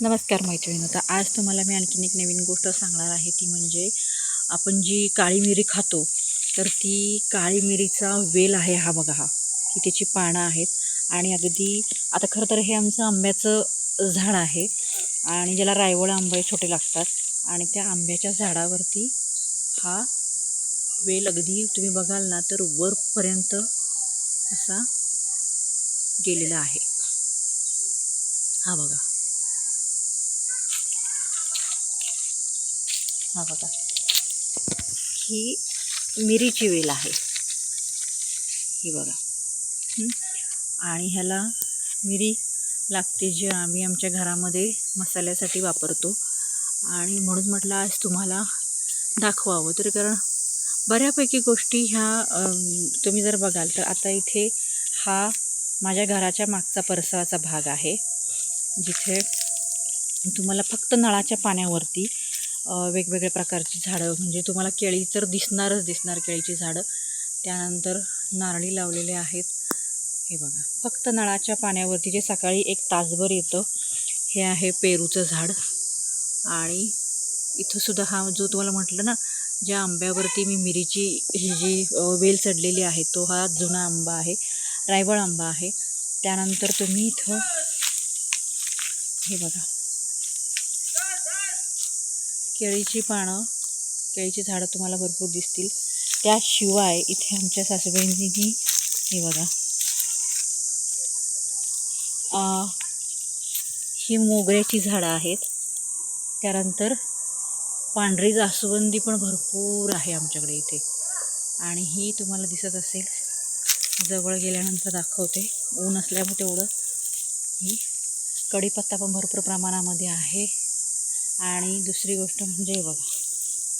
नमस्कार मैत्रिणी. तर आज तुम्हाला मी आणखीन एक नवीन गोष्ट सांगणार आहे. ती म्हणजे आपण जी काळी मिरी खातो, तर ती काळी मिरीचा वेल आहे. हा बघा, ही त्याची पानं आहेत. आणि अगदी आता खरं तर हे आमचं आंब्याचं झाड आहे आणि ज्याला रायवळ आंबे छोटे लागतात. आणि त्या आंब्याच्या झाडावरती हा वेल अगदी तुम्ही बघाल ना तर वरपर्यंत असा गेलेला आहे. हा बघा, हा बघा, ही मिरीची वेल आहे. ही बघा. आणि ह्याला मिरी लागते, जे आम्ही आमच्या घरामध्ये मसाल्यासाठी वापरतो. आणि म्हणून म्हटलं आज तुम्हाला दाखवावं. तर कारण बऱ्यापैकी गोष्टी ह्या तुम्ही जर बघाल तर आता इथे हा माझ्या घराच्या मागचा परसवाचा भाग आहे, जिथे तुम्हाला फक्त नळाच्या पाण्यावरती वेगवेगळ्या प्रकारची झाडं, म्हणजे तुम्हाला केळी तर दिसणार केळीची झाडं. त्यानंतर नारळी लावलेले आहेत. हे बघा, फक्त नळाच्या पाण्यावरती जे सकाळी एक तासभर येतं. हे आहे पेरूचं झाड. आणि इथंसुद्धा हा जो तुम्हाला म्हटलं ना, ज्या आंब्यावरती मी मिरीची ही जी वेल चढलेली आहे, तो हा जुना आंबा आहे, रायवळ आंबा आहे. त्यानंतर तुम्ही इथं हे बघा, केळीची पानं, केळीची झाडं तुम्हाला भरपूर दिसतील. त्याशिवाय इथे आमच्या सासूबाईंनी हे बघा, ही मोगऱ्याची झाडं आहेत. त्यानंतर पांढरी जास्वंदी पण भरपूर आहे आमच्याकडे इथे. आणि ही तुम्हाला दिसत असेल, जवळ गेल्यानंतर दाखवते, ऊन असल्यामुळे तेवढं. ही कढीपत्ता पण भरपूर प्रमाणामध्ये आहे. आणि दुसरी गोष्ट म्हणजे बघा,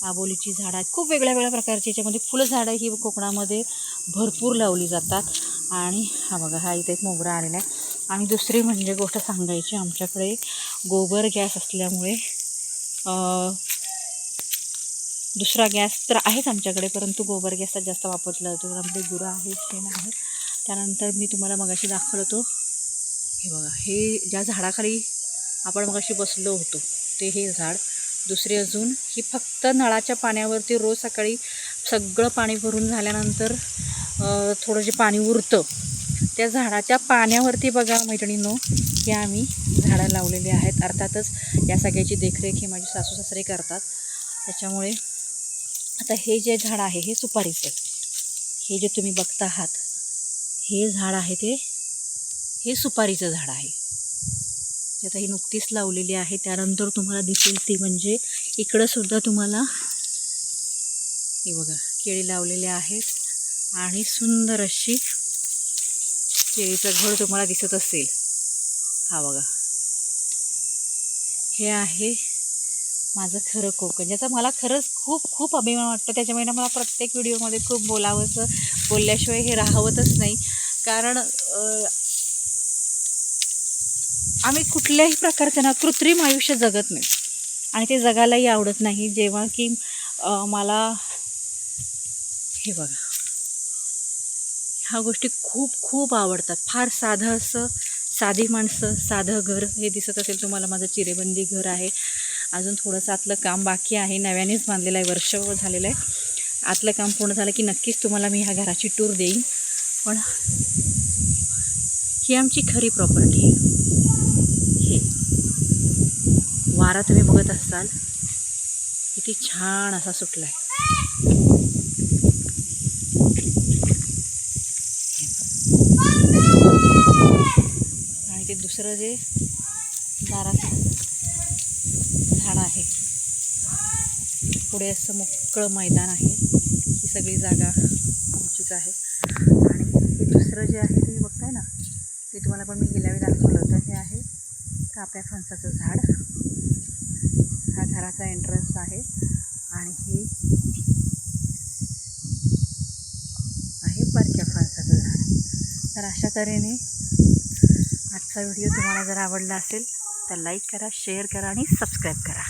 आबोलीची झाडं आहेत. खूप वेगळ्या प्रकारची याच्यामध्ये फुलं झाडं ही कोकणामध्ये भरपूर लावली जातात. आणि हा बघा, हा इथे एक मोगरा आलेला आहे. आणि दुसरी म्हणजे गोष्ट सांगायची, आमच्याकडे गोबर गॅस असल्यामुळे दुसरा गॅस तर आहेच आमच्याकडे, परंतु गोबर गॅसचा जास्त वापरला जातो. आमच्याकडे गुरं आहे, शेण आहे. त्यानंतर मी तुम्हाला मगाशी दाखवलं तो, हे बघा, हे ज्या झाडाखाली आपण मगाशी बसलो होतो ते हे झाड. दुसरे अजून ही फक्त नळाच्या पाण्यावरती रोज सकाळी सगळं पाणी भरून झाल्यानंतर थोडं जे पाणी उरतं त्या झाडाच्या पाण्यावरती बघा मैत्रिणींनो, हे आम्ही झाडं लावलेली आहेत. अर्थातच या सगळ्याची देखरेख ही माझे सासू सासरे करतात. त्याच्यामुळे आता हे जे झाड आहे हे सुपारीचं, हे जे तुम्ही बघता आहात हे झाड आहे ते हे सुपारीचं झाड आहे. जे आता ही नुकतीच लावलेली आहे. त्यानंतर तुम्हाला दिसेल ती म्हणजे इकडंसुद्धा तुम्हाला हे बघा, केळी लावलेले आहेत. आणि सुंदर अशी केळीचं घड तुम्हाला दिसत असेल. हा बघा, हे आहे माझं खरं कोकण, ज्याचा मला खरंच खूप अभिमान वाटतो. त्याच्यामुळे मला प्रत्येक व्हिडिओमध्ये खूप बोलावंसं, बोलल्याशिवाय हे राहवतच नाही. कारण आम्ही कुठल्याही प्रकारचं ना कृत्रिम आयुष्य जगत नाही आणि ते जगायलाही आवडत नाही. जेव्हा की मला हे बघा, ह्या गोष्टी खूप आवडतात. फार साधं असं, साधी माणसं, साधं घर. हे दिसत असेल तुम्हाला, माझं चिरेबंदी घर आहे. अजून थोडंसं आतलं काम बाकी आहे, नव्यानेच बांधलेलं आहे, वर्षभर झालेलं आहे. आतलं काम पूर्ण झालं की नक्कीच तुम्हाला मी ह्या घराची टूर देईन. पण ही आमची खरी प्रॉपर्टी आहे. हे वारा तुम्ही बघत असाल किती छान असा सुटला आहे. आणि ते दुसरं जे दाराचं झाड आहे, पुढे असं मोकळं मैदान आहे. ही सगळी जागा आमचीच आहे. आणि हे दुसरं जे आहे तुम्ही बघताय ना, ते तुम्हाला पण मी गेल्या वेळी दाखवलं होतं. हे आहे काप्या फणसाचं झाड. हा घराचा एंट्रन्स आहे. आणि हे आहे बारक्या फणसाचं झाड. तर अशा तऱ्हेने आजचा व्हिडिओ तुम्हाला जर आवडला असेल तर लाईक करा, शेअर करा आणि सबस्क्राईब करा.